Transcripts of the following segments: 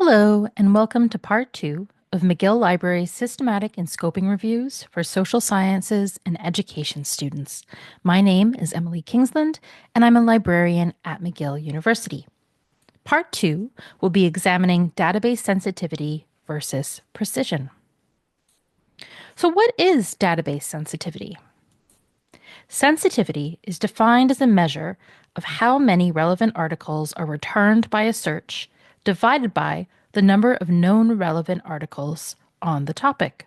Hello, and welcome to part two of McGill Library's Systematic and Scoping Reviews for Social Sciences and Education students. My name is Emily Kingsland, and I'm a librarian at McGill University. Part two will be examining database sensitivity versus precision. So, what is database sensitivity? Sensitivity is defined as a measure of how many relevant articles are returned by a search divided by the number of known relevant articles on the topic.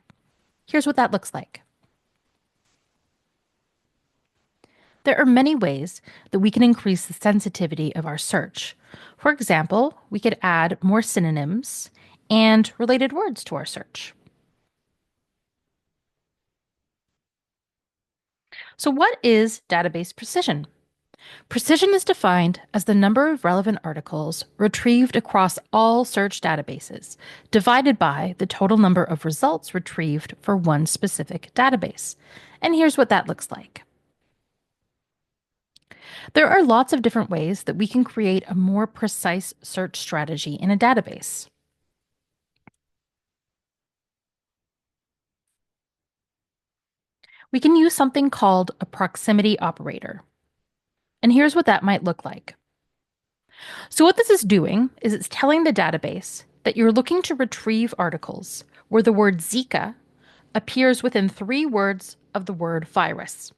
Here's what that looks like. There are many ways that we can increase the sensitivity of our search. For example, we could add more synonyms and related words to our search. So, what is database precision? Precision is defined as the number of relevant articles retrieved across all search databases, divided by the total number of results retrieved for one specific database. And here's what that looks like. There are lots of different ways that we can create a more precise search strategy in a database. We can use something called a proximity operator. And here's what that might look like. So what this is doing is it's telling the database that you're looking to retrieve articles where the word Zika appears within 3 words of the word virus.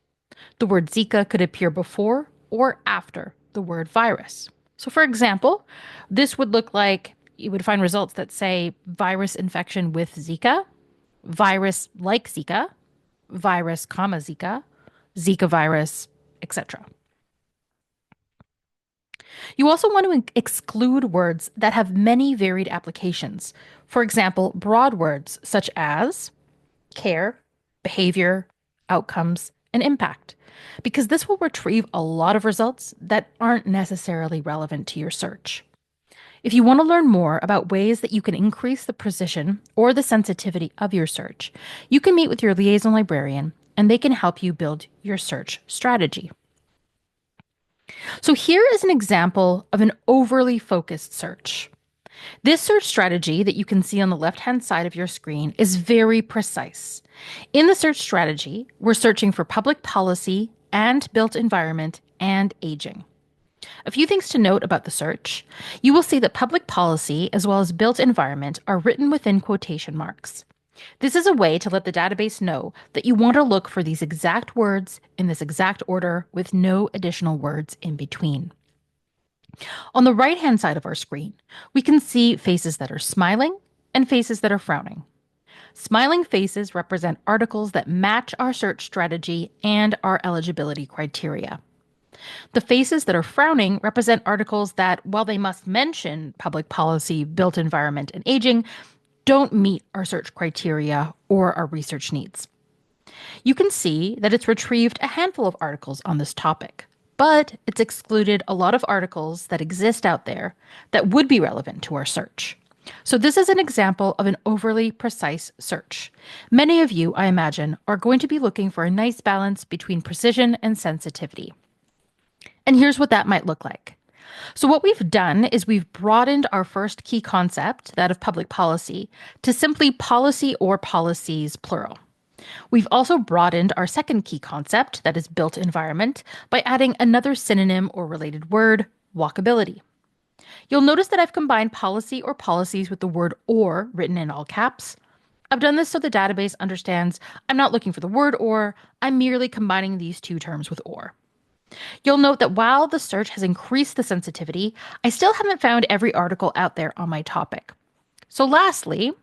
The word Zika could appear before or after the word virus. So for example, this would look like you would find results that say virus infection with Zika, virus like Zika, virus comma Zika, Zika virus, etc. You also want to exclude words that have many varied applications. For example, broad words such as care, behavior, outcomes, and impact, because this will retrieve a lot of results that aren't necessarily relevant to your search. If you want to learn more about ways that you can increase the precision or the sensitivity of your search, you can meet with your liaison librarian and they can help you build your search strategy. So here is an example of an overly focused search. This search strategy that you can see on the left-hand side of your screen is very precise. In the search strategy, we're searching for public policy and built environment and aging. A few things to note about the search. You will see that public policy as well as built environment are written within quotation marks. This is a way to let the database know that you want to look for these exact words in this exact order with no additional words in between. On the right-hand side of our screen, we can see faces that are smiling and faces that are frowning. Smiling faces represent articles that match our search strategy and our eligibility criteria. The faces that are frowning represent articles that, while they must mention public policy, built environment, and aging, don't meet our search criteria or our research needs. You can see that it's retrieved a handful of articles on this topic, but it's excluded a lot of articles that exist out there that would be relevant to our search. So this is an example of an overly precise search. Many of you, I imagine, are going to be looking for a nice balance between precision and sensitivity. And here's what that might look like. So what we've done is we've broadened our first key concept, that of public policy, to simply policy or policies, plural. We've also broadened our second key concept, that is built environment, by adding another synonym or related word, walkability. You'll notice that I've combined policy or policies with the word or written in all caps. I've done this so the database understands I'm not looking for the word or, I'm merely combining these two terms with or. You'll note that while the search has increased the sensitivity, I still haven't found every article out there on my topic. So lastly,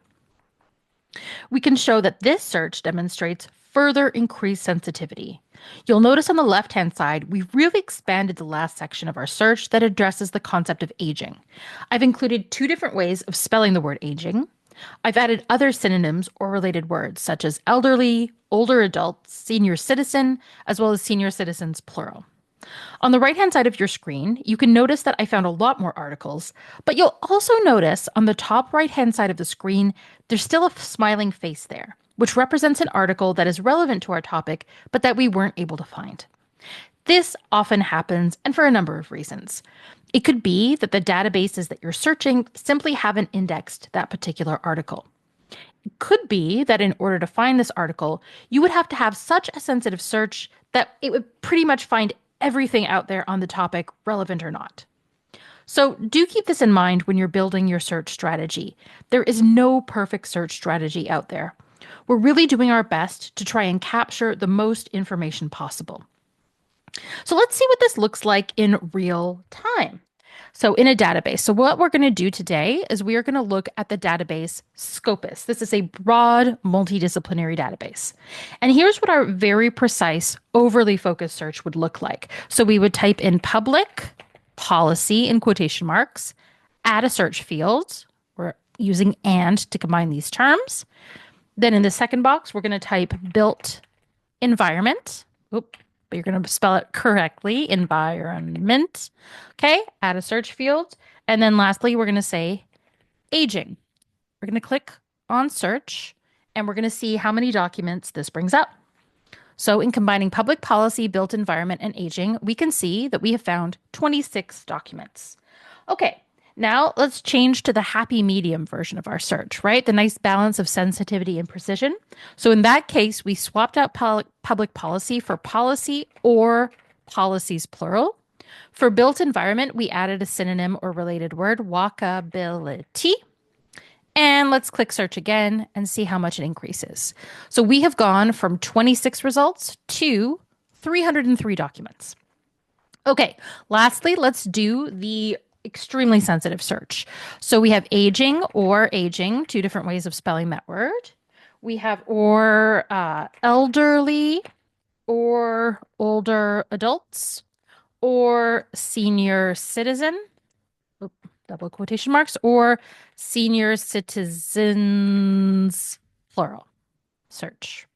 we can show that this search demonstrates further increased sensitivity. You'll notice on the left-hand side, we've really expanded the last section of our search that addresses the concept of aging. I've included 2 different ways of spelling the word aging. I've added other synonyms or related words such as elderly, older adults, senior citizen, as well as senior citizens, plural. On the right-hand side of your screen, you can notice that I found a lot more articles, but you'll also notice on the top right-hand side of the screen, there's still a smiling face there, which represents an article that is relevant to our topic, but that we weren't able to find. This often happens, and for a number of reasons. It could be that the databases that you're searching simply haven't indexed that particular article. It could be that in order to find this article, you would have to have such a sensitive search that it would pretty much find everything out there on the topic, relevant or not. So do keep this in mind when you're building your search strategy. There is no perfect search strategy out there. We're really doing our best to try and capture the most information possible. So let's see what this looks like in real time. So in a database. So what we're going to do today is we are going to look at the database Scopus. This is a broad multidisciplinary database. And here's what our very precise, overly focused search would look like. So we would type in public policy in quotation marks, add a search field. We're using and to combine these terms. Then in the second box, we're going to type built environment. Oop, but you're going to spell it correctly, environment. Okay, add a search field. And then lastly, we're going to say aging. We're going to click on search, and we're going to see how many documents this brings up. So in combining public policy, built environment, and aging, we can see that we have found 26 documents. Okay, now let's change to the happy medium version of our search, right? The nice balance of sensitivity and precision. So in that case, we swapped out public policy for policy or policies plural. For built environment, we added a synonym or related word, walkability. And let's click search again and see how much it increases. So we have gone from 26 results to 303 documents. Okay, lastly, let's do the extremely sensitive search. So we have aging or aging, two different ways of spelling that word. We have or elderly or older adults or senior citizen, double quotation marks, or senior citizens, plural, search.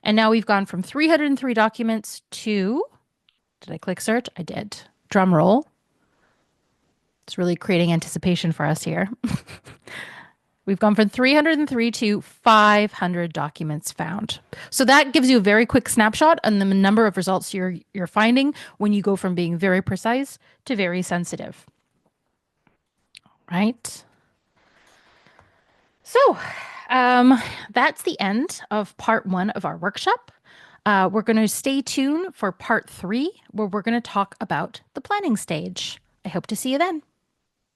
And now we've gone from 303 documents to, did I click search? I did. Drum roll. It's really creating anticipation for us here. We've gone from 303 to 500 documents found. So that gives you a very quick snapshot on the number of results you're finding when you go from being very precise to very sensitive. Right? So that's the end of part 1 of our workshop. We're going to stay tuned for part 3, where we're going to talk about the planning stage. I hope to see you then.